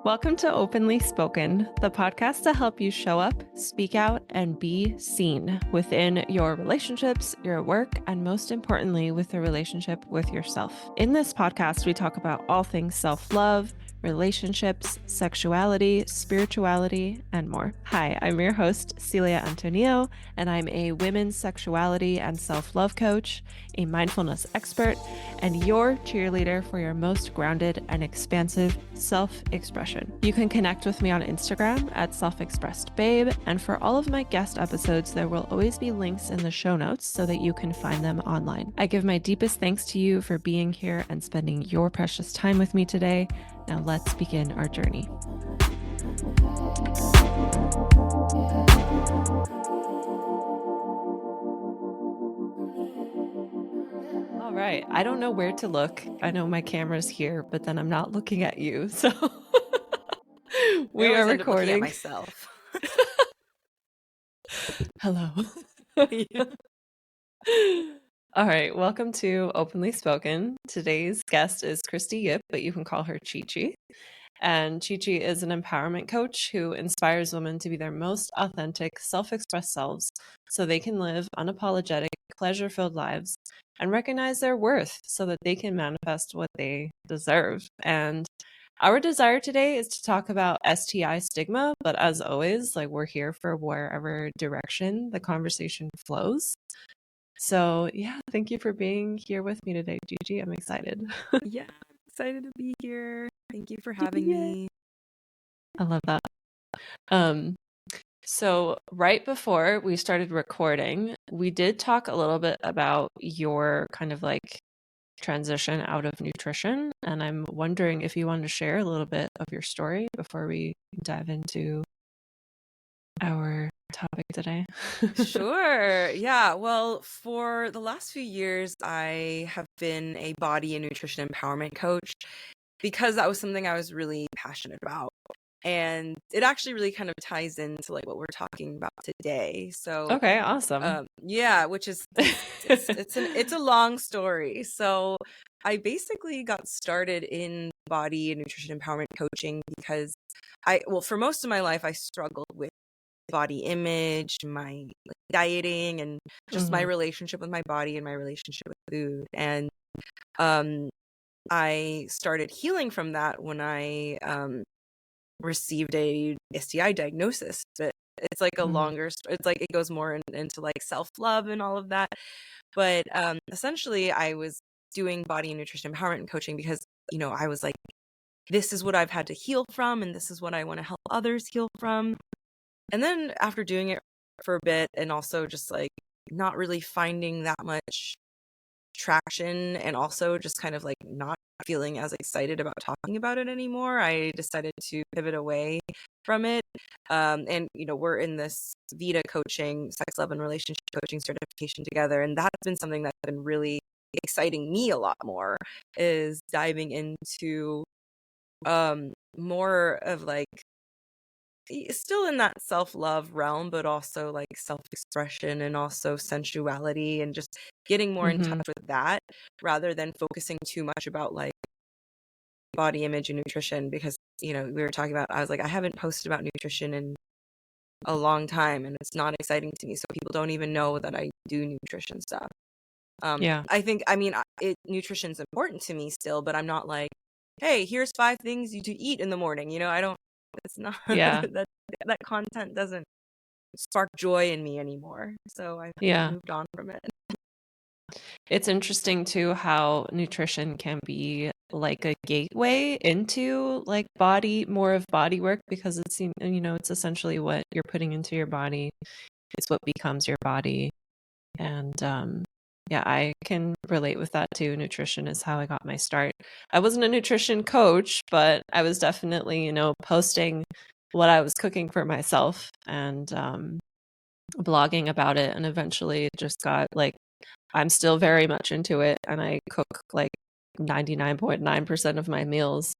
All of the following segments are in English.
Welcome to Openly Spoken, the podcast to help you show up, speak out, and be seen within your relationships, your work, and most importantly, with the relationship with yourself. In this podcast, we talk about all things self-love, relationships, sexuality, spirituality, and more. Hi, I'm your host, Celia Antonio, and I'm a women's sexuality and self-love coach, a mindfulness expert, and your cheerleader for your most grounded and expansive self-expression. You can connect with me on Instagram at self-expressedbabe, and for all of my guest episodes, there will always be links in the show notes so that you can find them online. I give my deepest thanks to you for being here and spending your precious time with me today. Now let's begin our journey. All right. I don't know where to look. I know my camera's here, but then I'm not looking at you. So we are recording. At myself. Hello. All right. Welcome to Openly Spoken. Today's guest is Christy Yip, but you can call her ChiChi. And ChiChi is an empowerment coach who inspires women to be their most authentic, self-expressed selves so they can live unapologetic, pleasure-filled lives and recognize their worth so that they can manifest what they deserve. And our desire today is to talk about STI stigma, but as always, we're here for wherever direction the conversation flows. So yeah, thank you for being here with me today, Gigi. I'm excited. Yeah, I'm excited to be here. Thank you for having me. I love that. So right before we started recording, we did talk a little bit about your kind of transition out of nutrition. And I'm wondering if you want to share a little bit of your story before we dive into our topic today. Sure. Yeah. Well, for the last few years, I have been a body and nutrition empowerment coach because that was something I was really passionate about. And it actually really kind of ties into what we're talking about today. So okay, awesome. Yeah, which is it's a long story. So I basically got started in body and nutrition empowerment coaching because for most of my life I struggled with body image, my dieting, and just my relationship with my body and my relationship with food. And I started healing from that when I received a STI diagnosis. But it's a longer it's it goes more into self-love and all of that. But essentially I was doing body and nutrition empowerment and coaching because I was this is what I've had to heal from, and this is what I want to help others heal from. And then after doing it for a bit and also just not really finding that much traction, and also just kind of not feeling as excited about talking about it anymore, I decided to pivot away from it. And we're in this Vita coaching, sex, love, and relationship coaching certification together, and that's been something that's been really exciting me a lot more, is diving into more of still in that self-love realm, but also self-expression and also sensuality, and just getting more in touch with that rather than focusing too much about body image and nutrition. Because we were talking about, I was I haven't posted about nutrition in a long time, and it's not exciting to me, so people don't even know that I do nutrition stuff. I think nutrition's important to me still, but I'm not hey, here's 5 things you to eat in the morning. I don't, it's not that content doesn't spark joy in me anymore, so I've moved on from it. It's interesting too how nutrition can be a gateway into more of body work, because it's it's essentially what you're putting into your body. It's what becomes your body. And I can relate with that too. Nutrition is how I got my start. I wasn't a nutrition coach, but I was definitely posting what I was cooking for myself and blogging about it, and eventually it just got I'm still very much into it, and I cook 99.9% of my meals,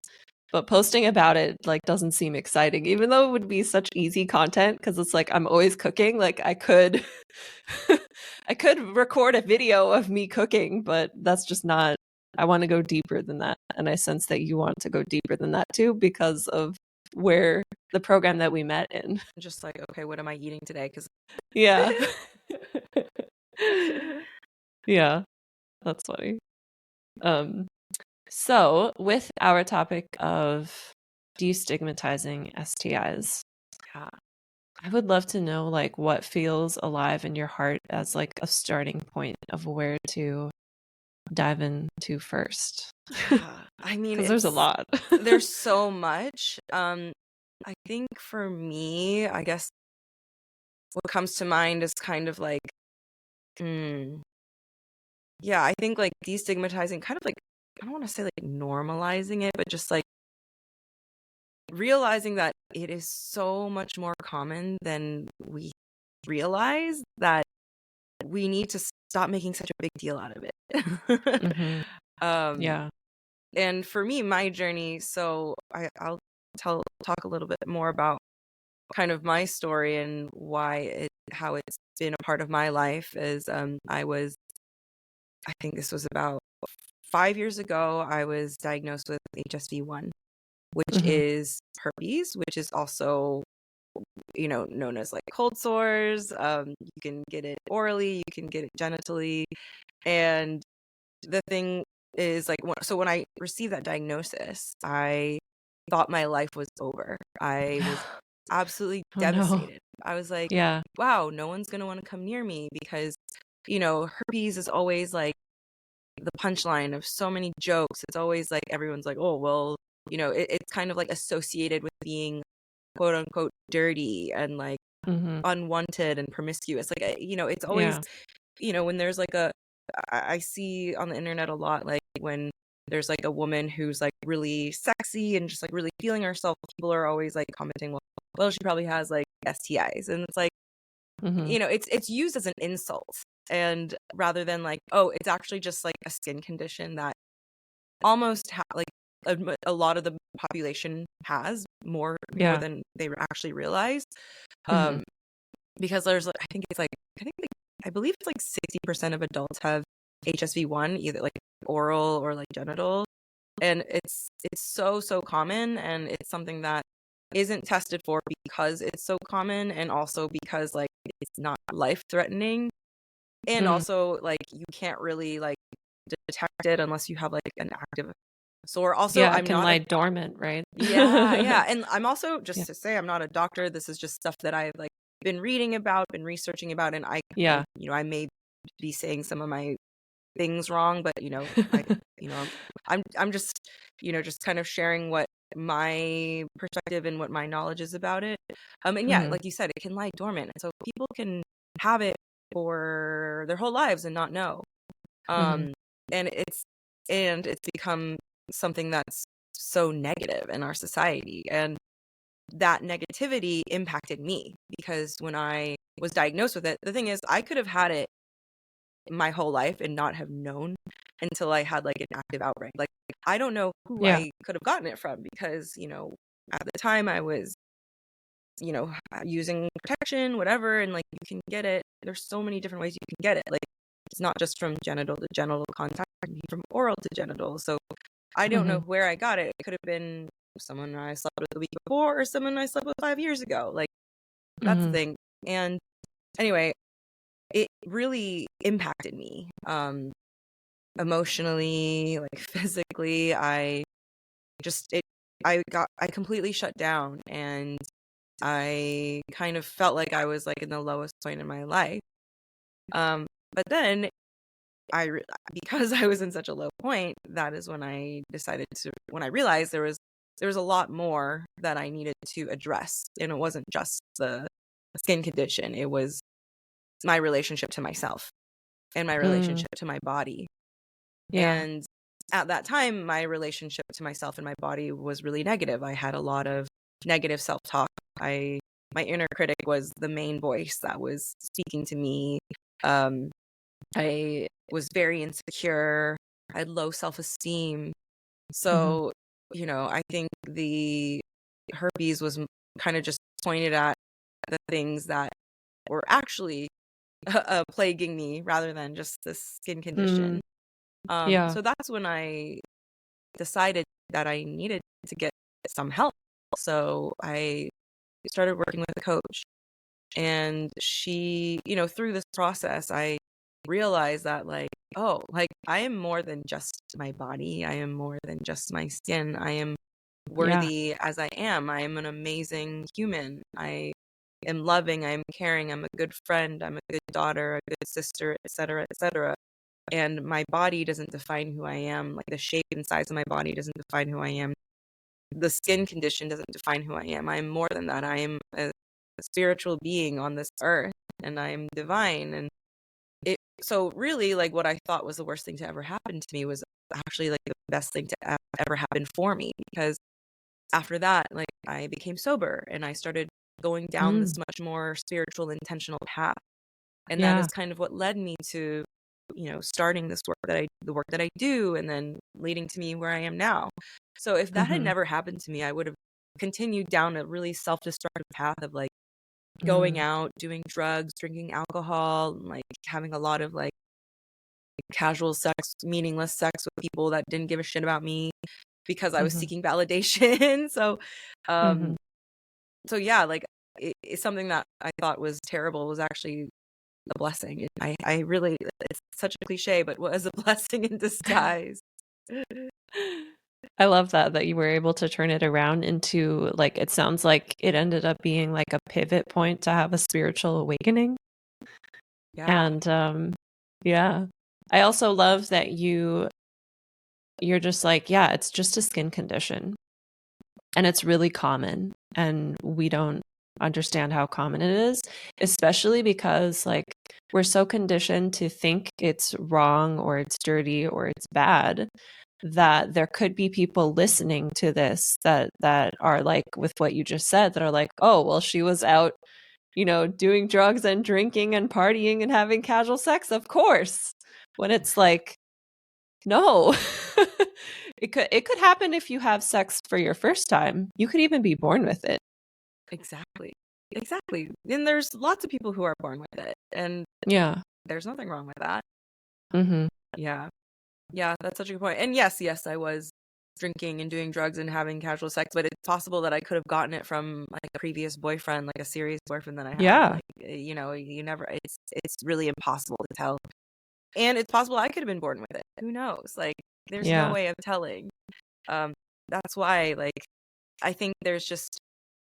but posting about it doesn't seem exciting, even though it would be such easy content, because it's I'm always cooking. I could I could record a video of me cooking, but that's just not, I want to go deeper than that, and I sense that you want to go deeper than that too, because of where the program that we met in. Just like, okay, what am I eating today? Because Yeah. Yeah, that's funny. So with our topic of destigmatizing STIs, yeah. I would love to know like what feels alive in your heart as like a starting point of where to dive into first. Yeah. I mean, Because there's a lot. there's so much. I think for me, I guess what comes to mind is kind of like, yeah, I think like destigmatizing, kind of like, I don't want to say like normalizing it, but just like realizing that it is so much more common than we realize, that we need to stop making such a big deal out of it. Hmm. um Yeah. and for me, my journey, so I'll talk a little bit more about kind of my story and how it's been a part of my life. Is I think this was about 5 years ago, I was diagnosed with HSV-1, which Hmm. is herpes, which is also, known as like cold sores. You can get it orally, you can get it genitally. And the thing is, like, so when I received that diagnosis, I thought my life was over. I was absolutely Oh no. devastated. I was like, Yeah. wow, no one's going to want to come near me because, herpes is always like the punchline of so many jokes. It's always like everyone's like, oh, well, it's kind of like associated with being quote unquote dirty and like Hmm. unwanted and promiscuous. Like, it's always, Yeah. when there's like I see on the internet a lot, like when there's like a woman who's like really sexy and just like really feeling herself, people are always like commenting, well, she probably has like STIs. And it's like, Hmm. it's used as an insult. And rather than like, oh, it's actually just like a skin condition that almost like a lot of the population has more Yeah. than they actually realize. Hmm. Um, because there's, I think like, I believe it's like 60% of adults have HSV-1, either like oral or like genital. And it's so common, and it's something that isn't tested for because it's so common, and also because like it's not life threatening. And Mm. also like you can't really like detect it unless you have like an active sore. Also, Yeah, it I'm can not a lie dormant, right? yeah. And I'm also, Yeah. just to say, I'm not a doctor. This is just stuff that I've like been reading about, been researching about, and Yeah. I may be saying some of my things wrong, but you know, I'm just, just kind of sharing what my perspective and what my knowledge is about it. And yeah, Hmm. like you said, it can lie dormant, and so people can have it for their whole lives and not know. Hmm. Um, and it's become something that's so negative in our society, and that negativity impacted me because when I was diagnosed with it, the thing is, I could have had it my whole life and not have known until I had like an active outbreak. Like, I don't know who Yeah. I could have gotten it from because, at the time I was, using protection, whatever, and like you can get it. There's so many different ways you can get it. Like, it's not just from genital to genital contact, it can be from oral to genital. So I don't know Hmm. where I got it. It could have been someone I slept with the week before or someone I slept with 5 years ago. Like, that's the Hmm. thing. And anyway, it really impacted me. Emotionally, like physically. Just it I completely shut down, and I kind of felt like I was like in the lowest point in my life. But then because I was in such a low point, that is when when I realized there was a lot more that I needed to address, and it wasn't just the skin condition. It was my relationship to myself and my Mm. relationship to my body. Yeah. And at that time, my relationship to myself and my body was really negative. I had a lot of negative self-talk. My inner critic was the main voice that was speaking to me. Um, I was very insecure. I had low self-esteem. Hmm. So, I think the herpes was kind of just pointed at the things that were actually plaguing me rather than just this skin Mm. condition. Yeah. So that's when I decided that I needed to get some help. So I started working with a coach, and she, through this process, I realized that like, oh, like I am more than just my body. I am more than just my skin. I am Yeah. worthy as I am. I am an amazing human. I am loving. I am caring. I'm a good friend. I'm a good daughter, a good sister, etc., etc. And my body doesn't define who I am. Like the shape and size of my body doesn't define who I am. The skin condition doesn't define who I am. I am more than that. I am a spiritual being on this earth, and I am divine. And so really, like, what I thought was the worst thing to ever happen to me was actually like the best thing to ever happen for me, because after that, like, I became sober and I started going down Mm. this much more spiritual, intentional path. And that is Yeah. kind of what led me to, starting this the work that I do, and then leading to me where I am now. So if that had Mm-hmm. never happened to me, I would have continued down a really self-destructive path of like going Mm. out, doing drugs, drinking alcohol, and like having a lot of like casual sex, meaningless sex with people that didn't give a shit about me because I was Mm-hmm. seeking validation. Mm-hmm. Um, so yeah, like it's something that I thought was terrible was actually a blessing. I really, it's such a cliche, but was a blessing in disguise. I love that you were able to turn it around into like, it sounds like it ended up being like a pivot point to have a spiritual awakening. Yeah, And yeah. I also love that you're just like, yeah, it's just a skin condition and it's really common and we don't understand how common it is, especially because like we're so conditioned to think it's wrong or it's dirty or it's bad, that there could be people listening to this that are like, with what you just said, that are like, oh, well, she was out, doing drugs and drinking and partying and having casual sex, of course. When it's like, no. It could happen if you have sex for your first time. You could even be born with it. exactly. Exactly. And there's lots of people who are born with it, and Yeah. there's nothing wrong with that. Mm-hmm. Yeah. Yeah, that's such a good point. And yes, I was drinking and doing drugs and having casual sex, but it's possible that I could have gotten it from like a previous boyfriend, like a serious boyfriend that I had. Yeah. Like, you never, it's really impossible to tell. And it's possible I could have been born with it. Who knows? Like, there's no Yeah. way of telling. Um, that's why, like, I think there's just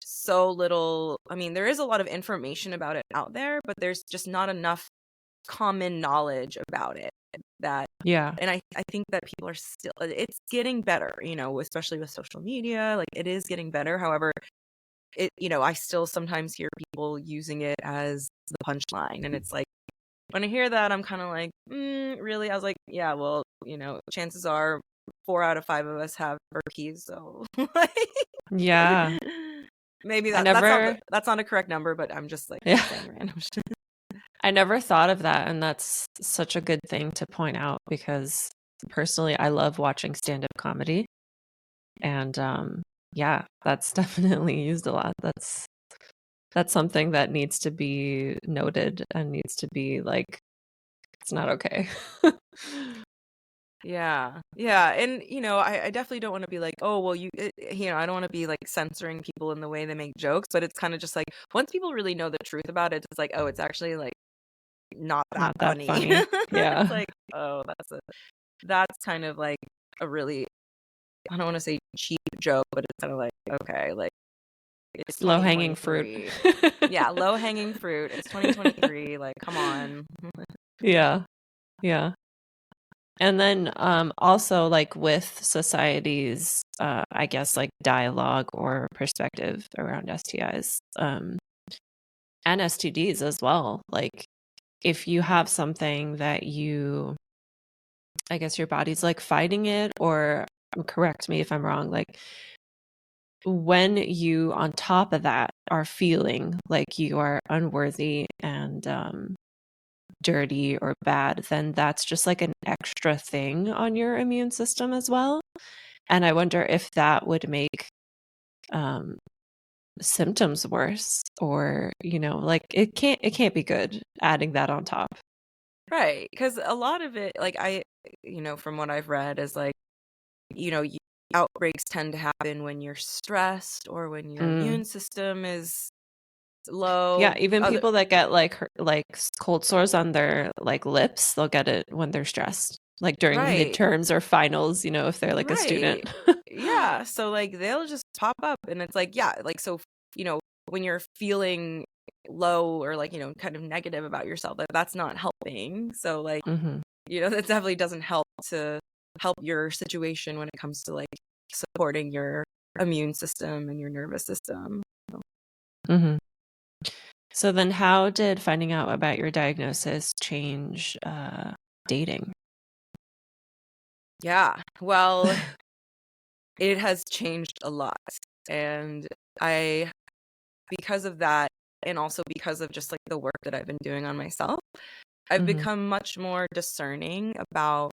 so little. I mean, there is a lot of information about it out there, but there's just not enough common knowledge about it that. Yeah. And I think that people are still, it's getting better, especially with social media, like it is getting better. However, I still sometimes hear people using it as the punchline. And it's like, when I hear that, I'm kind of like, really? I was like, yeah, well, chances are 4 out of 5 of us have herpes. So like, Yeah. maybe I that's not a correct number, but I'm just like yeah. saying random shit. I never thought of that, and that's such a good thing to point out because personally I love watching stand-up comedy. And yeah, that's definitely used a lot. That's something that needs to be noted and needs to be like, it's not okay. Yeah. Yeah. And, I definitely don't want to be like, oh, well, I don't want to be like censoring people in the way they make jokes, but it's kind of just like, once people really know the truth about it, it's like, oh, it's actually like not that Not that funny. funny. It's Yeah. like, oh, that's kind of like a really, I don't want to say cheap joke, but it's kind of like, okay, like it's It's low-hanging fruit. 2023. Yeah. Low hanging fruit. It's 2023. Like, come on. Yeah. Yeah. And then also like with society's I guess like dialogue or perspective around STIs and STDs as well. Like if you have something that I guess your body's like fighting it, or correct me if I'm wrong, like when you on top of that are feeling like you are unworthy and dirty or bad, then that's just like an extra thing on your immune system as well. And I wonder if that would make um, symptoms worse, or like it can't be good adding that on top. Right. Because a lot of it, like from what I've read, is like, outbreaks tend to happen when you're stressed or when your immune system is low. Yeah, even people that get like cold sores on their like lips, they'll get it when they're stressed, like during Right. midterms or finals, you know, if they're like a student. Yeah. So like they'll just pop up, and it's like, yeah, like, so, you know, when you're feeling low or like, you know, kind of negative about yourself, that's not helping. So like, you know, that definitely doesn't help your situation when it comes to like supporting your immune system and your nervous system. So then how did finding out about your diagnosis change dating? Yeah, well, it has changed a lot. And because of that, and also because of just like the work that I've been doing on myself, I've become much more discerning about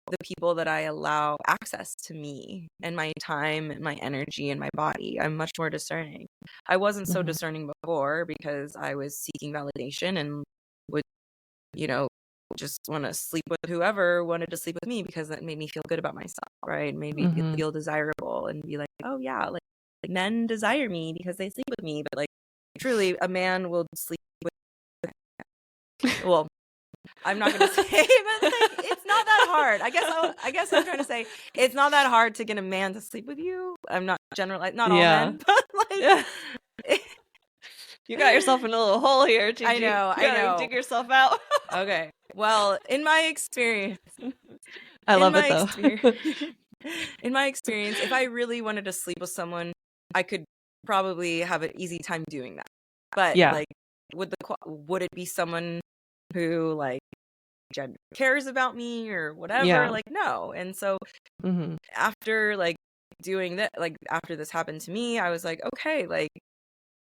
the people that I allow access to me and my time and my energy and my body. I'm much more discerning. I wasn't so discerning before because I was seeking validation and would, you know, just want to sleep with whoever wanted to sleep with me because that made me feel good about myself, right? It made me feel desirable and be like, oh yeah, like men desire me because they sleep with me. But like, truly, a man will sleep with, well, I'm not gonna say, but like, it's not that hard. I guess I'm trying to say it's not that hard to get a man to sleep with you. I'm not generalizing, not all men, but like, you got yourself in a little hole here, ChiChi. I know, you gotta dig yourself out. Okay, well, in my experience, I love it though. In my experience, if I really wanted to sleep with someone, I could probably have an easy time doing that. But like, would it be someone who like cares about me or whatever? Like, no. And so after like doing that, like after this happened to me, I was like, okay, like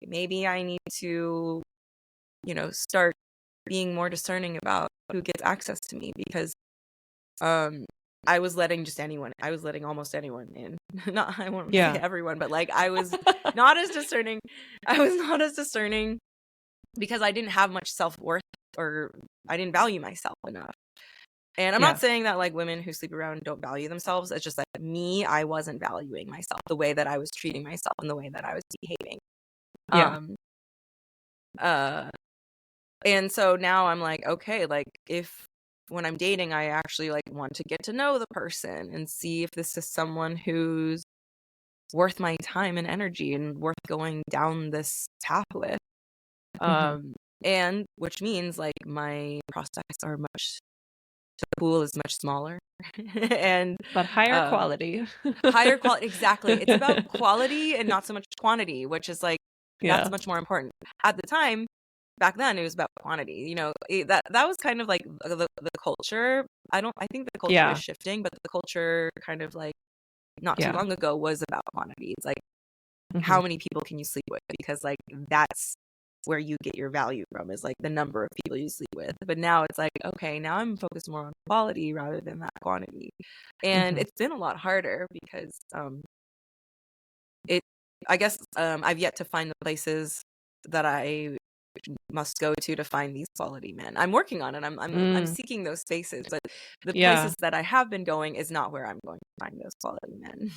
maybe I need to, you know, start being more discerning about who gets access to me, because I was letting almost anyone in. Not, I won't say everyone, but like I was not as discerning. I was not as discerning because I didn't have much self-worth, or I didn't value myself enough. And I'm not saying that like women who sleep around don't value themselves. It's just that I wasn't valuing myself the way that I was treating myself and the way that I was behaving. And so now I'm like, okay, like if when I'm dating, I actually like want to get to know the person and see if this is someone who's worth my time and energy and worth going down this path with. And which means like my prospects are the pool is much smaller and but higher quality. Exactly. It's about quality and not so much quantity, which is like, that's much more important. At the time, back then, it was about quantity. You know, that was kind of like the culture. I think the culture is shifting, but the culture kind of like not too long ago was about quantity. It's like, how many people can you sleep with? Because like that's where you get your value from, is like the number of people you sleep with. But now it's like, okay, now I'm focused more on quality rather than that quantity. And it's been a lot harder because I guess I've yet to find the places that I must go to find these quality men. I'm working on it. I'm seeking those spaces, but the places that I have been going is not where I'm going to find those quality men.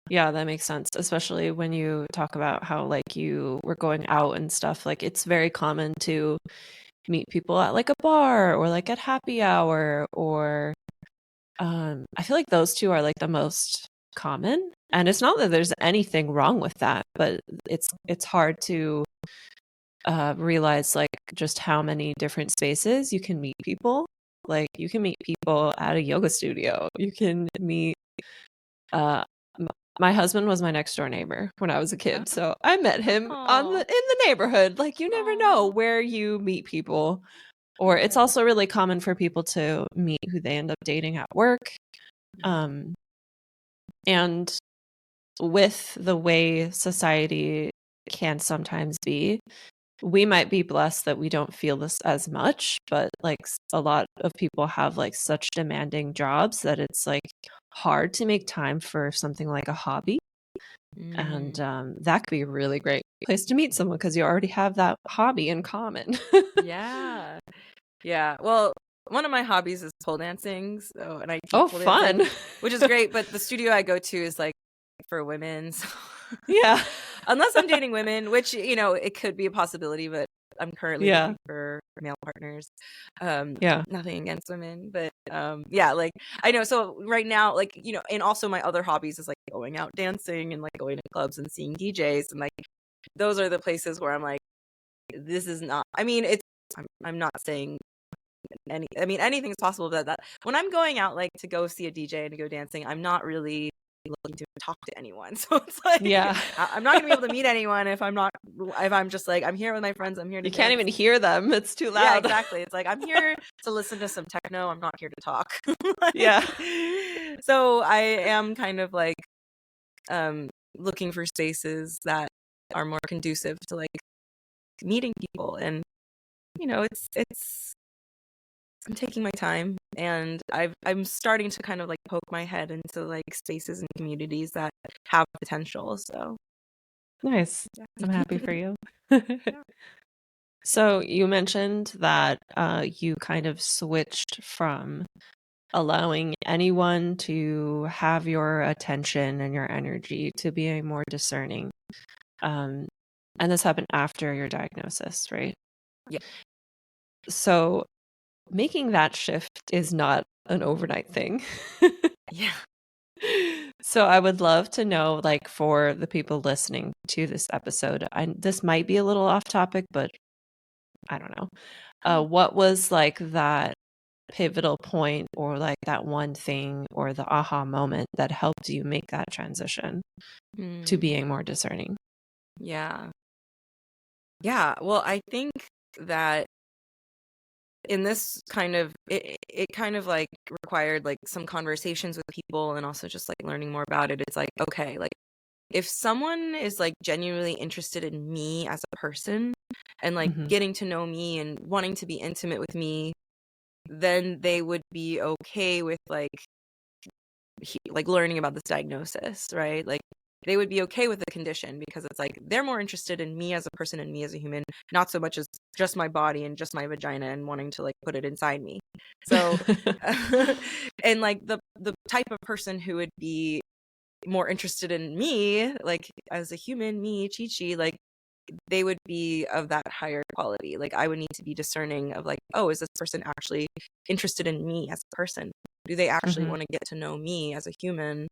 Yeah, that makes sense, especially when you talk about how like you were going out and stuff. Like it's very common to meet people at like a bar or like at happy hour, or I feel like those two are like the most common. And it's not that there's anything wrong with that, but it's hard to realize like just how many different spaces you can meet people. Like you can meet people at a yoga studio. You can meet my husband was my next door neighbor when I was a kid. So I met him in the neighborhood. Like you never know where you meet people. Or it's also really common for people to meet who they end up dating at work. And with the way society can sometimes be, we might be blessed that we don't feel this as much, but like a lot of people have like such demanding jobs that it's like hard to make time for something like a hobby. And that could be a really great place to meet someone because you already have that hobby in common. Yeah. Well, one of my hobbies is pole dancing. So, and I teach Oh, pole dancing, fun. which is great. But the studio I go to is like for women. So Yeah. unless I'm dating women, which, it could be a possibility, but I'm currently Yeah. looking for male partners. Yeah. Nothing against women, but yeah, like I know. So right now, like, and also my other hobbies is like going out dancing and like going to clubs and seeing DJs, and like those are the places where I'm like, this is not. I mean, I'm not saying anything's possible, but that when I'm going out like to go see a DJ and to go dancing, I'm not really looking to talk to anyone. So it's like Yeah. I'm not gonna be able to meet anyone if I'm just like, I'm here with my friends, I'm here to You can't dance. even hear them. It's too Yeah, loud. exactly. It's like, I'm here to listen to some techno, I'm not here to talk. Like, Yeah. so I am kind of like looking for spaces that are more conducive to like meeting people, and it's I'm taking my time, and I'm starting to kind of like poke my head into like spaces and communities that have potential. So Nice. yeah. I'm happy for you. Yeah. So you mentioned that you kind of switched from allowing anyone to have your attention and your energy to being more discerning. And this happened after your diagnosis, right? Yeah. So making that shift is not an overnight thing. Yeah. So I would love to know, like, for the people listening to this episode, this might be a little off topic, but I don't know. What was like that pivotal point, or like that one thing or the aha moment that helped you make that transition to being more discerning? Yeah. Yeah. Well, I think that in this kind of it kind of like required like some conversations with people, and also just like learning more about it. It's like, okay, like if someone is like genuinely interested in me as a person and like Mm-hmm. getting to know me and wanting to be intimate with me, then they would be okay with like like learning about this diagnosis, right? Like they would be okay with the condition, because it's like they're more interested in me as a person and me as a human, not so much as just my body and just my vagina and wanting to like put it inside me. So and like the type of person who would be more interested in me, like as a human, me, ChiChi, like they would be of that higher quality. Like I would need to be discerning of like, oh, is this person actually interested in me as a person? Do they actually Mm-hmm. want to get to know me as a human,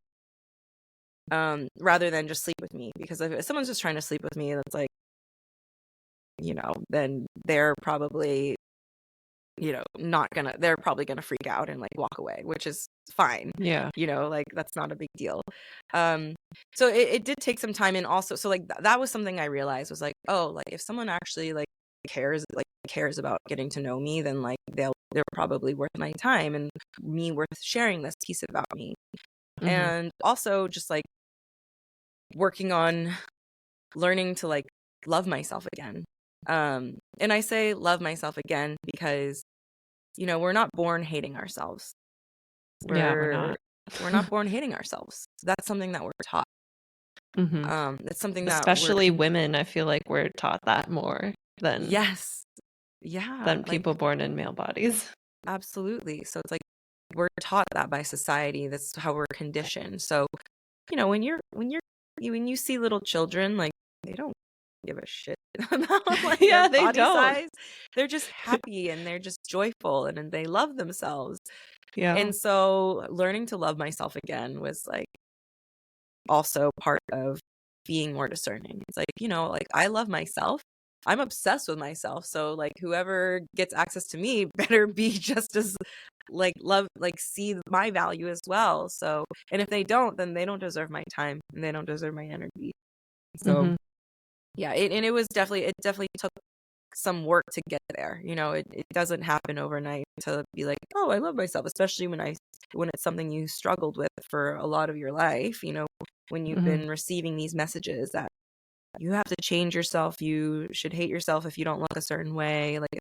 rather than just sleep with me? Because if someone's just trying to sleep with me, that's like, then they're probably, they're probably gonna freak out and like walk away, which is fine. Yeah. Like that's not a big deal. So it did take some time, and also, so like that was something I realized was like, oh, like if someone actually like cares about getting to know me, then like they're probably worth my time and me worth sharing this piece about me. Mm-hmm. And also just like working on learning to like love myself again. And I say love myself again because we're not born hating ourselves. Yeah, we're We're not. we're not born hating ourselves. That's something that we're taught. Mm-hmm. That's something that Especially women, I feel like we're taught that more than yes. Yeah, than like people born in male bodies. absolutely. So it's like we're taught that by society. That's how we're conditioned. So, when you see little children, like they don't give a shit about like their Yeah, they body don't. size. They're just happy and they're just joyful, and they love themselves. Yeah. And so learning to love myself again was like also part of being more discerning. It's like, like I love myself. I'm obsessed with myself. So like whoever gets access to me better be just as like love, like see my value as well. So, and if they don't, then they don't deserve my time and they don't deserve my energy. So Mm-hmm. yeah, it definitely took some work to get there. It doesn't happen overnight to be like, oh, I love myself, especially when it's something you struggled with for a lot of your life, when you've Mm-hmm. been receiving these messages that you have to change yourself, you should hate yourself if you don't look a certain way. Like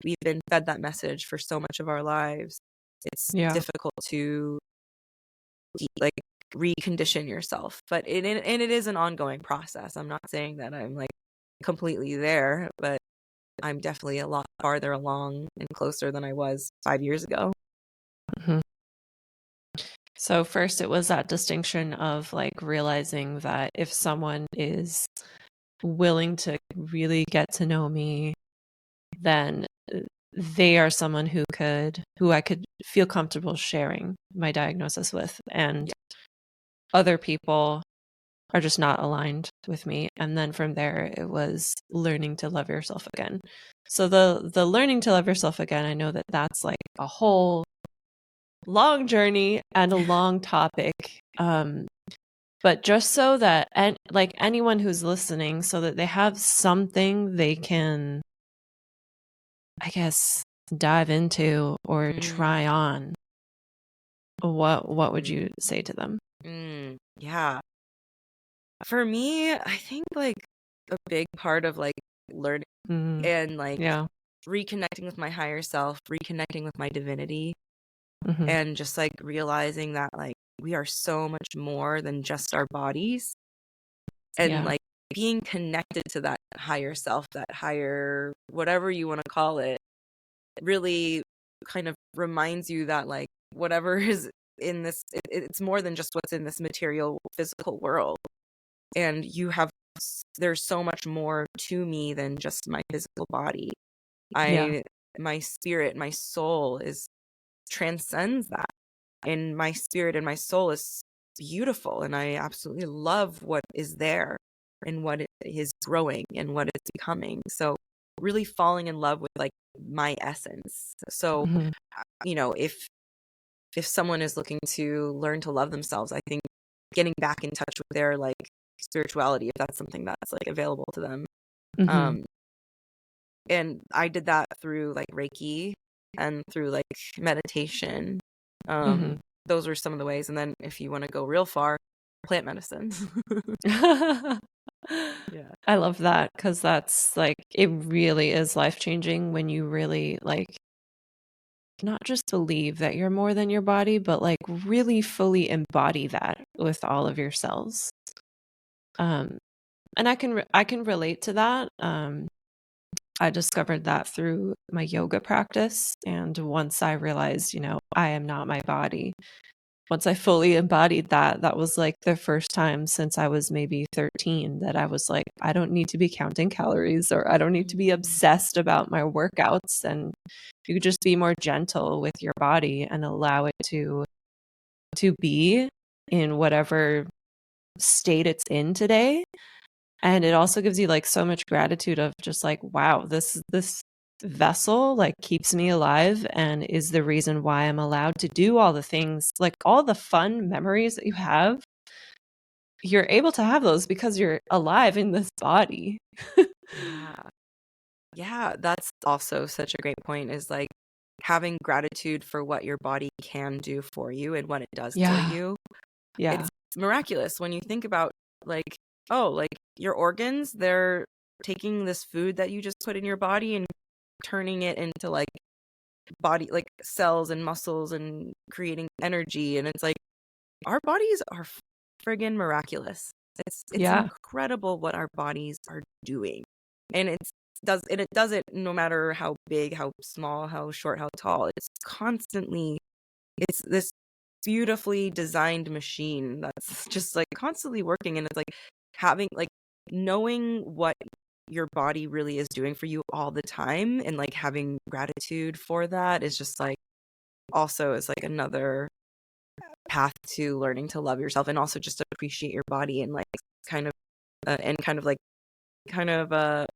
we've been fed that message for so much of our lives. It's Yeah. difficult to like recondition yourself, but it is an ongoing process. I'm not saying that I'm like completely there, but I'm definitely a lot farther along and closer than I was 5 years ago. Mhm. So first it was that distinction of like realizing that if someone is willing to really get to know me, then they are someone who I could feel comfortable sharing my diagnosis with, and other people are just not aligned with me. And then from there it was learning to love yourself again. So the learning to love yourself again, I know that that's like a whole long journey and a long topic. But just so that, and like anyone who's listening, so that they have something they can, I guess, dive into or try on, what would you say to them? Yeah. For me, I think like a big part of like learning and like Yeah. reconnecting with my higher self, reconnecting with my divinity, Mm-hmm. and just like realizing that like we are so much more than just our bodies, and Yeah. like being connected to that higher self, that higher whatever you want to call it, really kind of reminds you that like whatever is in this, it's more than just what's in this material physical world, and there's so much more to me than just my physical body. Yeah. My spirit, my soul is transcends that, and my spirit and my soul is beautiful, and I absolutely love what is there and what it is growing and what it's becoming. So really falling in love with like my essence. So Mm-hmm. If someone is looking to learn to love themselves, I think getting back in touch with their like spirituality, if that's something that's like available to them. Mm-hmm. Um, and I did that through like Reiki and through like meditation. Mm-hmm. Those are some of the ways. And then if you want to go real far, plant medicine. Yeah. I love that, because that's like, it really is life changing when you really like not just believe that you're more than your body, but like really fully embody that with all of your cells. And I can relate to that. I discovered that through my yoga practice, and once I realized, I am not my body. Once I fully embodied that, that was like the first time since I was maybe 13 that I was like, I don't need to be counting calories, or I don't need to be obsessed about my workouts. And you could just be more gentle with your body and allow it to be in whatever state it's in today. And it also gives you like so much gratitude of just like, wow, this vessel like keeps me alive and is the reason why I'm allowed to do all the things, like all the fun memories that you have. You're able to have those because you're alive in this body. Yeah. Yeah. That's also such a great point, is like having gratitude for what your body can do for you and what it does for Yeah. you. Yeah. It's miraculous when you think about like, oh, like your organs, they're taking this food that you just put in your body and turning it into like body, like cells and muscles, and creating energy. And it's like our bodies are friggin' miraculous. It's Yeah. incredible what our bodies are doing. And it does it no matter how big, how small, how short, how tall. It's this beautifully designed machine that's just like constantly working, and it's like having like knowing what your body really is doing for you all the time, and like having gratitude for that is just like also is like another path to learning to love yourself, and also just appreciate your body, and like kind of and kind of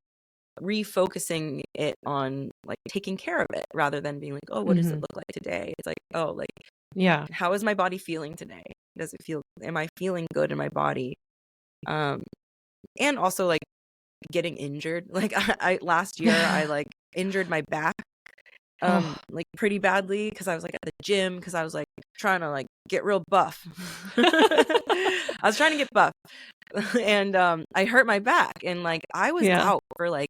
refocusing it on like taking care of it, rather than being like, oh, what does it Mm-hmm. look like today? It's like, oh, like Yeah. how is my body feeling today? Am I feeling good in my body? Um, and also like getting injured. Like I last year I like injured my back Oh, like pretty badly, because I was like at the gym, because I was like trying to like get real buff. I was trying to get buff. And I hurt my back, and like I was yeah. out for like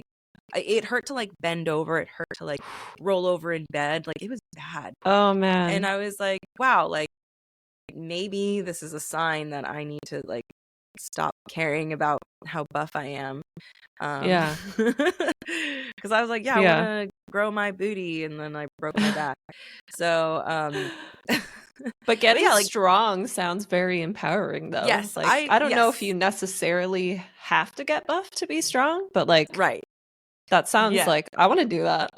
it hurt to like bend over, it hurt to like roll over in bed, like it was bad. Oh, And man. I was like, wow, like maybe this is a sign that I need to like stop caring about how buff I am. Yeah. Because I was like, yeah, I want to grow my booty, and then I broke my back. So, but getting yeah, like, strong sounds very empowering, though. yes, Like, I don't know if yes, you necessarily have to get buff to be strong, but like, right, that sounds yeah. like I want to do that.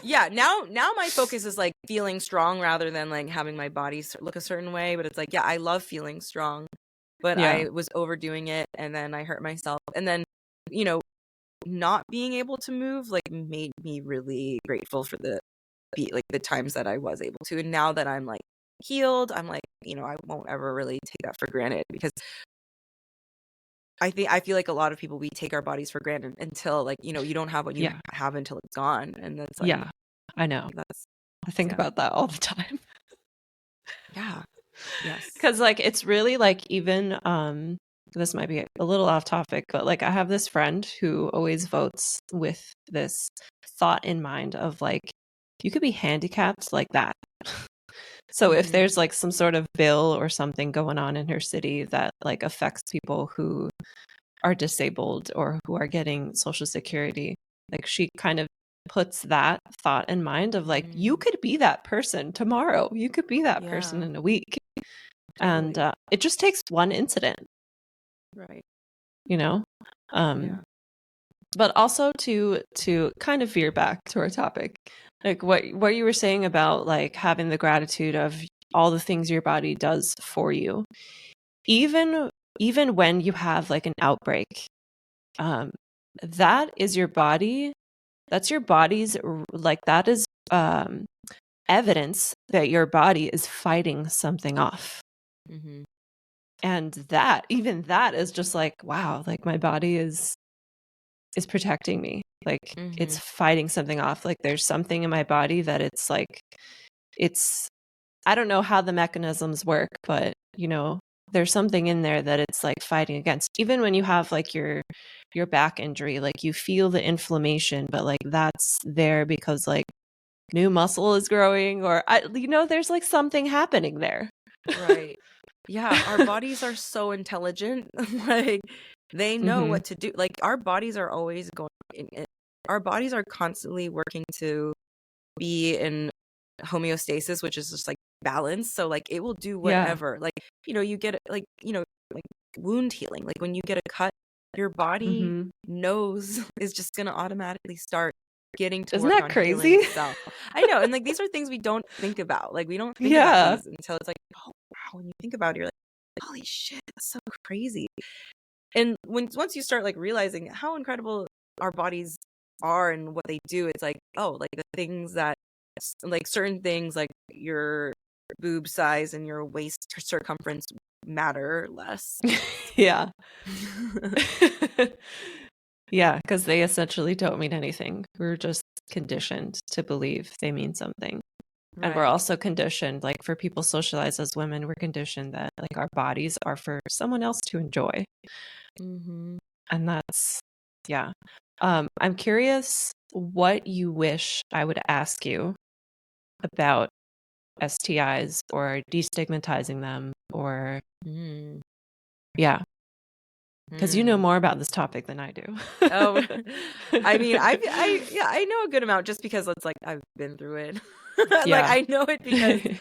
Yeah, now my focus is like feeling strong rather than like having my body look a certain way. But it's like, yeah, I love feeling strong, but Yeah. I was overdoing it, and then I hurt myself, and then, you know, not being able to move like made me really grateful for the times that I was able to. And now that I'm like healed, I'm like, I won't ever really take that for granted, because I feel like a lot of people, we take our bodies for granted until, like, you don't have what you have until it's gone. And that's like, yeah, I know. that's, I think yeah. about that all the time. Yeah. Yes. Because like it's really like, even this might be a little off topic, but like I have this friend who always votes with this thought in mind of like, you could be handicapped like that. So if there's like some sort of bill or something going on in her city that like affects people who are disabled or who are getting Social Security, like she kind of puts that thought in mind of like, you could be that person tomorrow. You could be that person in a week. Totally. And it just takes one incident, Right. But also to kind of veer back to our topic, like what you were saying about like having the gratitude of all the things your body does for you, even when you have like an outbreak, that is your body. That's your body's, like, that is evidence that your body is fighting something off. And that is just like, wow, like my body is protecting me. Like it's fighting something off. Like there's something in my body that it's like, I don't know how the mechanisms work, but there's something in there that it's like fighting against. Even when you have like your back injury, like you feel the inflammation, but like that's there because like new muscle is growing, or there's like something happening there. Right. Yeah, our bodies are so intelligent. Like, they know what to do. Like, our bodies are always our bodies are constantly working to be in homeostasis, which is just like balance. So like it will do whatever. Like, you get like, like wound healing. Like when you get a cut, your body knows is just gonna automatically start getting to Isn't work that on crazy? healing itself. I know. And like these are things we don't think about. Like we don't think about these until it's like, oh wow, when you think about it, you're like, holy shit, that's so crazy. And once you start like realizing how incredible our bodies are and what they do, it's like, oh, like the things that, like certain things like your boob size and your waist circumference matter less. Yeah. Yeah, because they essentially don't mean anything. We're just conditioned to believe they mean something. Right. And we're also conditioned, like for people socialized as women, we're conditioned that like our bodies are for someone else to enjoy. And that's, yeah. I'm curious what you wish I would ask you about STIs or destigmatizing them, or yeah. Because you know more about this topic than I do. Oh, I mean, I know a good amount just because it's like I've been through it. Like I know it because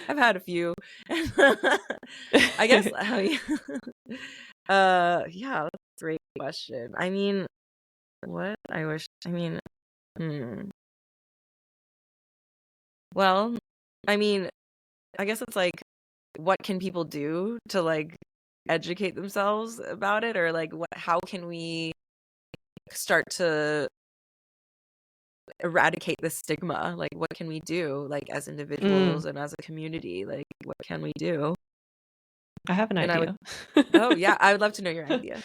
I've had a few. I guess. Yeah, that's a great question. I mean, what I wish. I mean, well, I mean, I guess it's like, what can people do to like educate themselves about it, or like how can we start to eradicate the stigma? Like what can we do, like as individuals and as a community? Like what can we do? I have an idea. Oh yeah, I would love to know your idea.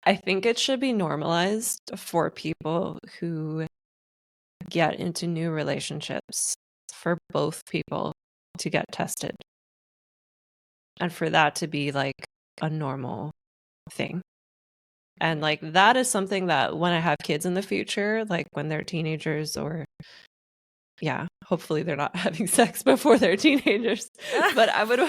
I think it should be normalized for people who get into new relationships, for both people to get tested, and for that to be like a normal thing. And like that is something that when I have kids in the future, like when they're teenagers, or hopefully they're not having sex before they're teenagers, but I would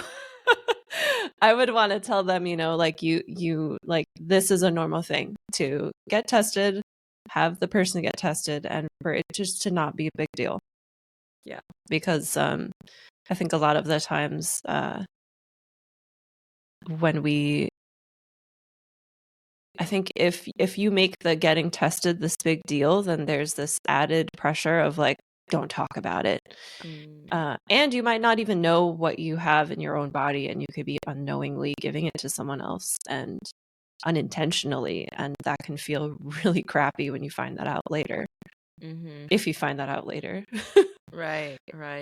I would want to tell them, like you like this is a normal thing to get tested, have the person get tested, and for it just to not be a big deal. Yeah. Because I think a lot of the times when I think if you make the getting tested this big deal, then there's this added pressure of like, don't talk about it. And you might not even know what you have in your own body, and you could be unknowingly giving it to someone else and unintentionally. And that can feel really crappy when you find that out later. If you find that out later. Right.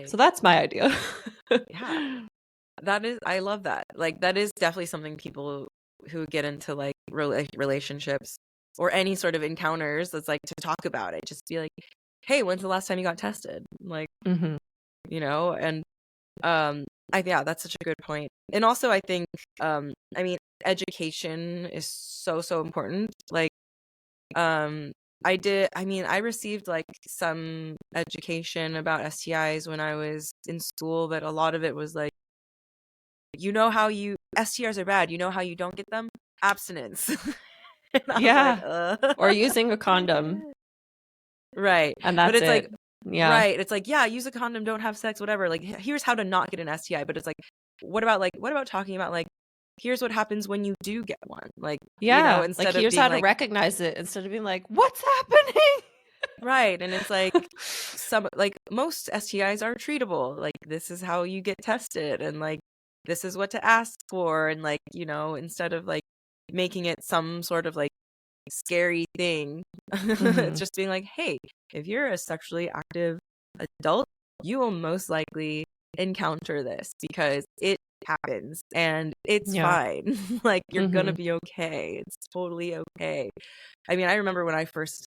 So that's my idea. Yeah. I love that. Like, that is definitely something people who get into like relationships or any sort of encounters, that's like to talk about it. Just be like, hey, when's the last time you got tested? Like, and yeah, that's such a good point. And also I think I mean, education is so important. Like, I received like some education about STIs when I was in school, but a lot of it was like, how STIs are bad, how you don't get them? Abstinence. And I was like, or using a condom. Right. And that's but it's it. like, Yeah. right. It's like, yeah, use a condom, don't have sex, whatever. Like, here's how to not get an STI. But it's like, what about talking about like, here's what happens when you do get one? Like, instead like of here's being how to like, recognize it, instead of being like, what's happening? right. And it's like, most STIs are treatable. Like, this is how you get tested, and like, this is what to ask for. And like, instead of like making it some sort of like scary thing, it's just being like, hey, if you're a sexually active adult, you will most likely encounter this because it happens and it's fine. Like, you're gonna be okay. It's totally okay. I mean, I remember when I first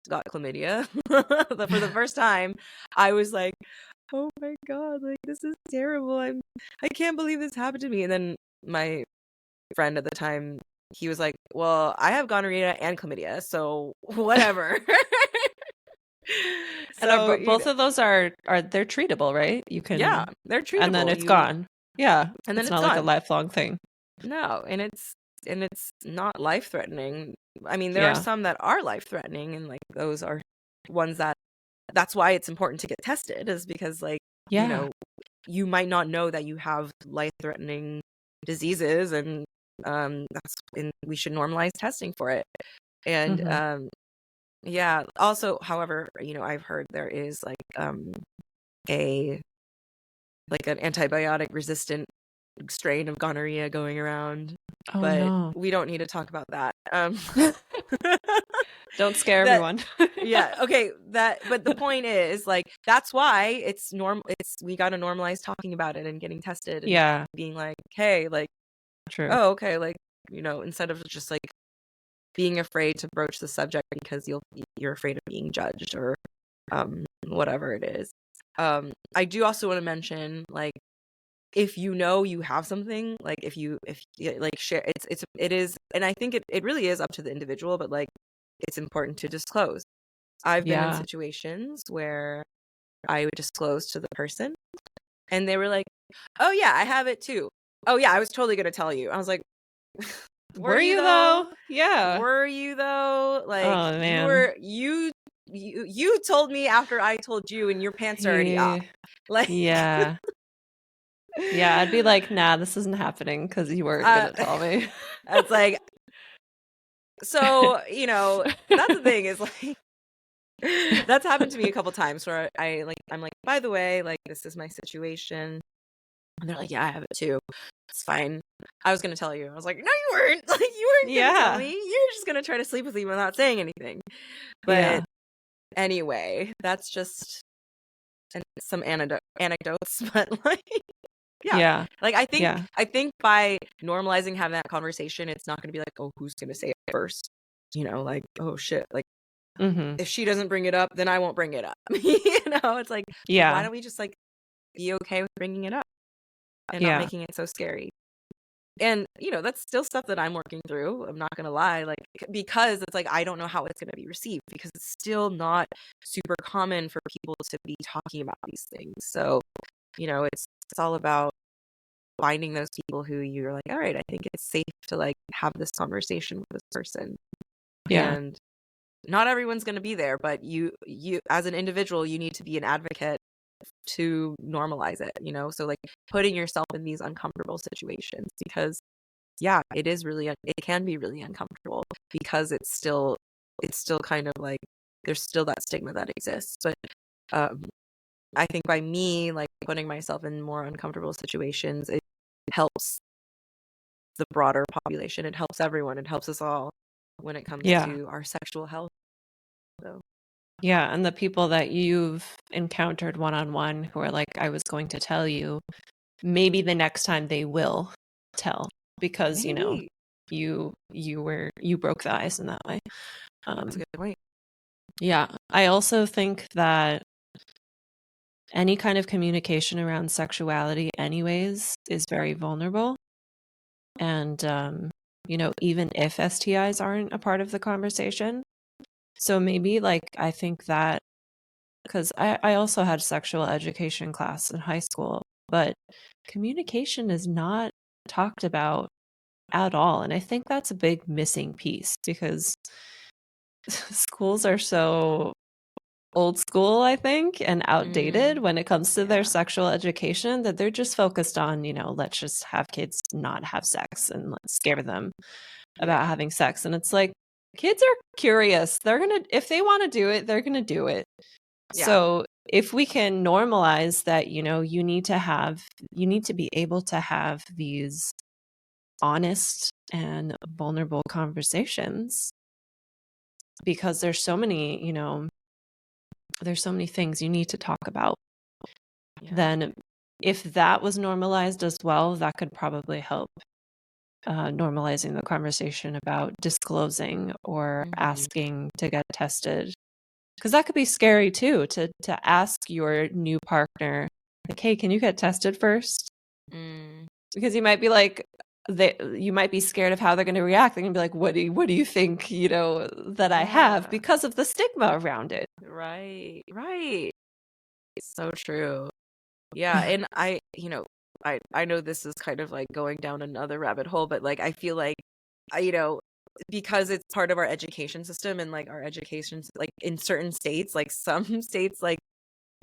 got chlamydia for the first time, I was like, oh my god, like, this is terrible. I can't believe this happened to me. And then my friend at the time, he was like, well, I have gonorrhea and chlamydia, so whatever. And both of those are they're treatable, right? You can, yeah, they're treatable, and then it's gone. Yeah, and then it's it's not like a gone. lifelong thing. No, and it's not life threatening. I mean, there are Yeah. some that are life threatening, and like, those are ones that's why it's important to get tested, is because like, you might not know that you have life threatening diseases, and we should normalize testing for it. And yeah, also, however, I've heard there is like a like an antibiotic resistant strain of gonorrhea going around. Oh, but no. we don't need to talk about that. Don't scare everyone. Yeah, okay, but the point is, like, that's why we got to normalize talking about it and getting tested, and being like, hey, like, True. oh, okay, like, instead of just like being afraid to broach the subject because you're afraid of being judged, or whatever it is. I do also want to mention, like, if you have something, like, if you like share, it is, and I think it really is up to the individual, but like, it's important to disclose. I've been in situations where I would disclose to the person, and they were like, oh yeah, I have it too. Oh yeah, I was totally gonna tell you. I was like, were you though? Yeah. Were you though? Like, oh, man. you told me after I told you, and your pants are already up. Like, yeah. Yeah, I'd be like, nah, this isn't happening because you weren't gonna tell me. It's like, so, that's the thing, is like, that's happened to me a couple times where I'm like, by the way, like, this is my situation. And they're like, yeah, I have it too. It's fine. I was gonna tell you. I was like, no, you weren't. Like, you weren't gonna tell me. You're just gonna try to sleep with me without saying anything. But anyway, that's just some anecdotes. But like, yeah. Like, I think by normalizing having that conversation, it's not gonna be like, oh, who's gonna say it first? Like, oh shit, like, if she doesn't bring it up, then I won't bring it up. It's like, why don't we just like be okay with bringing it up and not making it so scary? And that's still stuff that I'm working through, I'm not gonna lie, like, because it's like, I don't know how it's gonna be received, because it's still not super common for people to be talking about these things. So it's all about finding those people who you're like, all right, I think it's safe to like have this conversation with this person. Yeah. And not everyone's going to be there, but you as an individual, you need to be an advocate to normalize it, you know? So like putting yourself in these uncomfortable situations, because yeah, it can be really uncomfortable because it's still kind of like there's still that stigma that exists. But I think by me like putting myself in more uncomfortable situations, it helps the broader population. It helps everyone. It helps us all when it comes Yeah. to our sexual health. So Yeah. And the people that you've encountered one-on-one who are like, I was going to tell you, maybe the next time they will tell, because maybe you broke the ice in that way. that's a good point. Yeah. I also think that any kind of communication around sexuality anyways is very vulnerable. And even if STIs aren't a part of the conversation. So maybe like I think that, because I also had sexual education class in high school, but communication is not talked about at all. And I think that's a big missing piece, because schools are so old school, I think, and outdated when it comes to their sexual education, that they're just focused on, let's just have kids not have sex and let's scare them about having sex. And it's like, kids are curious. If they want to do it, they're going to do it. Yeah. So if we can normalize that, you need to be able to have these honest and vulnerable conversations, because there's so many things you need to talk about. Then if that was normalized as well, that could probably help normalizing the conversation about disclosing or asking to get tested. Because that could be scary too, to ask your new partner, like, hey, can you get tested first? Because you might be like, you might be scared of how they're going to react. They're going to be like, what do you think, that I have, because of the stigma around it. Right. So true. Yeah. And I know this is kind of like going down another rabbit hole, but like I feel like because it's part of our education system, and like our education, like in certain states, like some states, like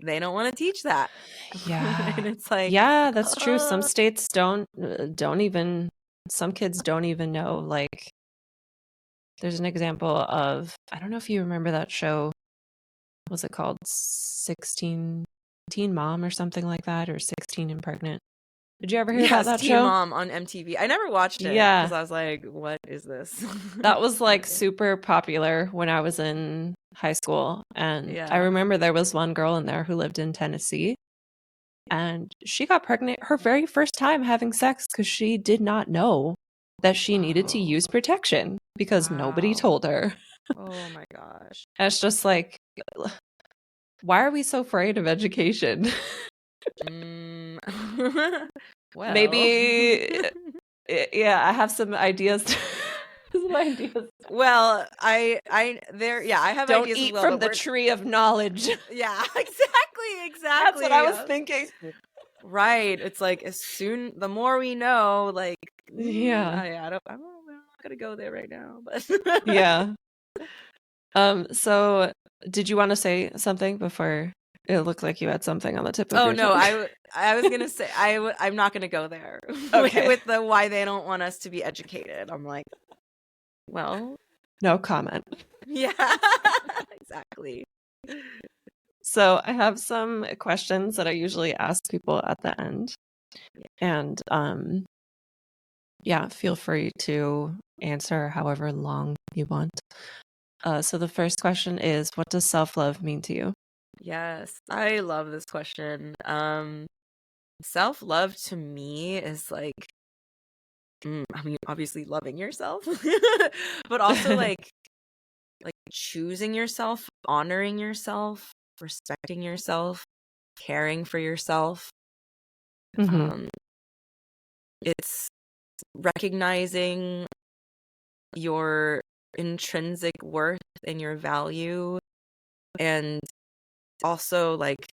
they don't want to teach that. Yeah. And it's like, yeah, that's true. Some states don't even, some kids don't even know. Like, there's an example of, I don't know if you remember that show, was it called 16 Teen Mom or something like that, or 16 and Pregnant? Did you ever hear about that Teen show? Mom on MTV. I never watched it because I was like, what is this? That was like super popular when I was in high school. And I Yeah. remember there was one girl in there who lived in Tennessee, and she got pregnant her very first time having sex because she did not know that she needed to use protection, because nobody told her. Oh my gosh. And it's just like, why are we so afraid of education? Well, Maybe, yeah, I have some ideas. Well, I have Don't ideas as eat well, from but the tree of knowledge. Yeah, exactly. That's what I was thinking. Right. It's like the more we know, like, Yeah. I'm not gonna go there right now, but Yeah. So did you want to say something before? It looked like you had something on the tip of your no, tongue. I was gonna say I'm not gonna go there Okay. with the why they don't want us to be educated. I'm like, well, no comment. Yeah, exactly. So I have some questions that I usually ask people at the end. And feel free to answer however long you want. So the first question is, what does self-love mean to you? Yes, I love this question. Self-love to me is like, I mean, obviously loving yourself, but also like choosing yourself, honoring yourself, respecting yourself, caring for yourself. It's recognizing your intrinsic worth and your value, and also like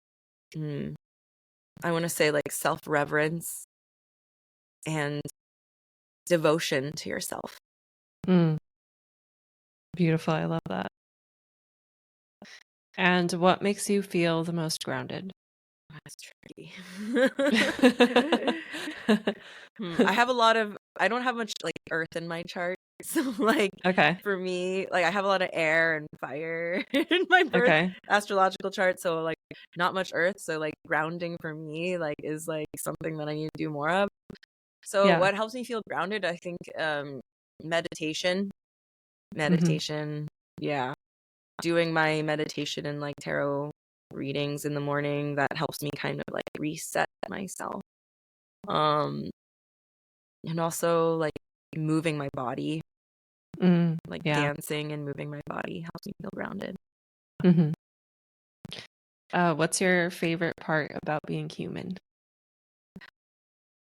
I want to say like self-reverence, and devotion to yourself. Beautiful. I love that. And what makes you feel the most grounded? That's tricky. I don't have much like earth in my chart. So like Okay. for me, like I have a lot of air and fire in my birth Okay. astrological chart. So like not much earth. So like grounding for me like is like something that I need to do more of. So Yeah. what helps me feel grounded, I think meditation. Yeah. Doing my meditation and like tarot readings in the morning, that helps me kind of like reset myself. And also like moving my body, like Yeah. dancing and moving my body helps me feel grounded. What's your favorite part about being human?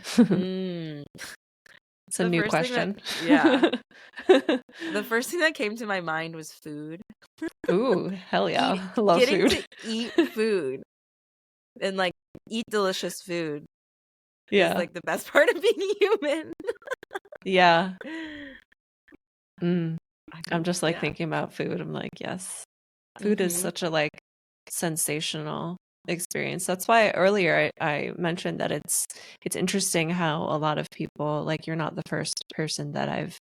Mm. It's a new question. The first thing that came to my mind was food. Ooh, hell yeah. I love Getting food. to eat food and like eat delicious food is Yeah. like the best part of being human. Yeah. I I'm think, just like yeah. thinking about food. I'm like, yes. Food is such a like sensational experience. That's why earlier I mentioned that it's interesting how a lot of people, like you're not the first person that I've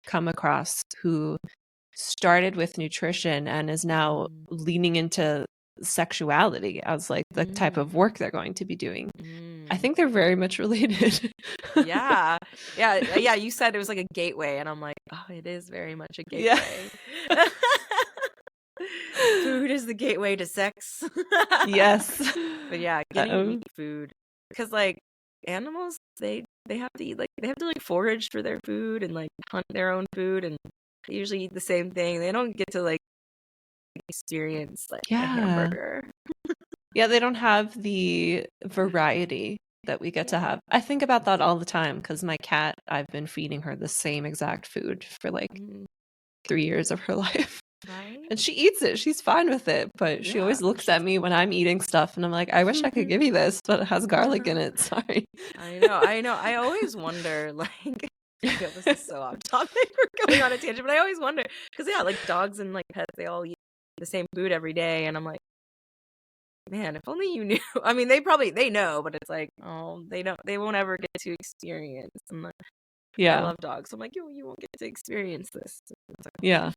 come across who started with nutrition and is now leaning into sexuality as like the type of work they're going to be doing. I think they're very much related. Yeah. You said it was like a gateway, and I'm like, oh, it is very much a gateway. Yeah. Food is the gateway to sex. Yes. But yeah, getting to eat food, because like animals, they have to eat, like they have to like forage for their food and like hunt their own food, and they usually eat the same thing. They don't get to like experience like a hamburger. Yeah, they don't have the variety that we get to have. I think about that all the time because my cat, I've been feeding her the same exact food for like 3 years of her life. Right? And she eats it. She's fine with it. But she always looks at me when I'm eating stuff and I'm like, I wish I could give you this, but it has garlic in it. Sorry. I know. I always wonder, like, this is so off topic. We're going on a tangent, but I always wonder, because yeah, like dogs and like pets, they all eat the same food every day, and I'm like, man, if only you knew. I mean, they know, but it's like, oh, they won't ever get to experience. I'm like, I love dogs. So I'm like, you won't get to experience this. Yeah.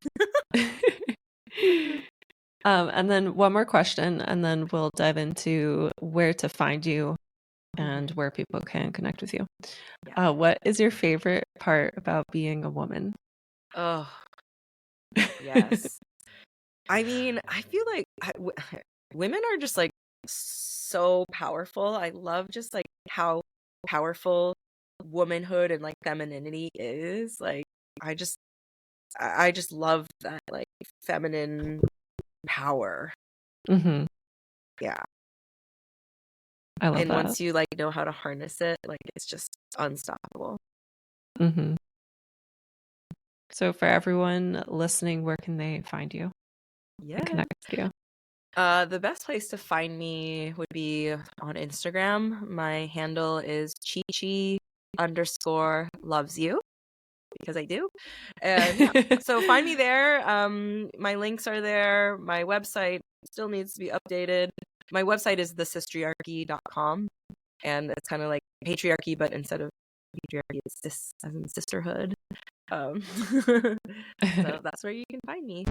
And then one more question, and then we'll dive into where to find you and where people can connect with you. What is your favorite part about being a woman? Oh, yes. I mean, I feel like women are just like so powerful. I love just like how powerful womanhood and like femininity is. Like, I just love that like feminine power. Yeah. I love and that. once you like know how to harness it, like it's just unstoppable. So for everyone listening, where can they find you? Connect with you. The best place to find me would be on Instagram. My handle is ChiChi_loves you, because I do. And yeah, so find me there. My links are there. My website still needs to be updated. My website is thesistriarchy.com, and it's kind of like patriarchy, but instead of patriarchy, it's sis as in sisterhood. So that's where you can find me.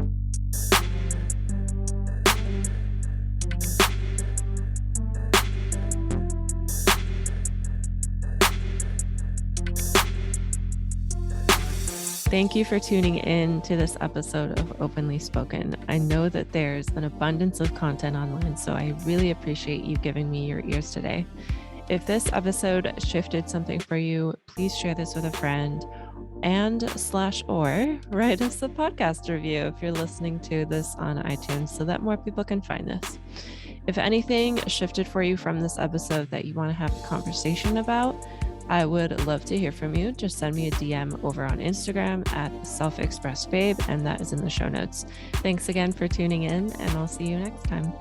Thank you for tuning in to this episode of Openly Spoken. I know that there's an abundance of content online, so I really appreciate you giving me your ears today. If this episode shifted something for you, please share this with a friend and/or write us a podcast review if you're listening to this on iTunes so that more people can find this. If anything shifted for you from this episode that you want to have a conversation about, I would love to hear from you. Just send me a DM over on Instagram at selfexpressbabe, and that is in the show notes. Thanks again for tuning in, and I'll see you next time.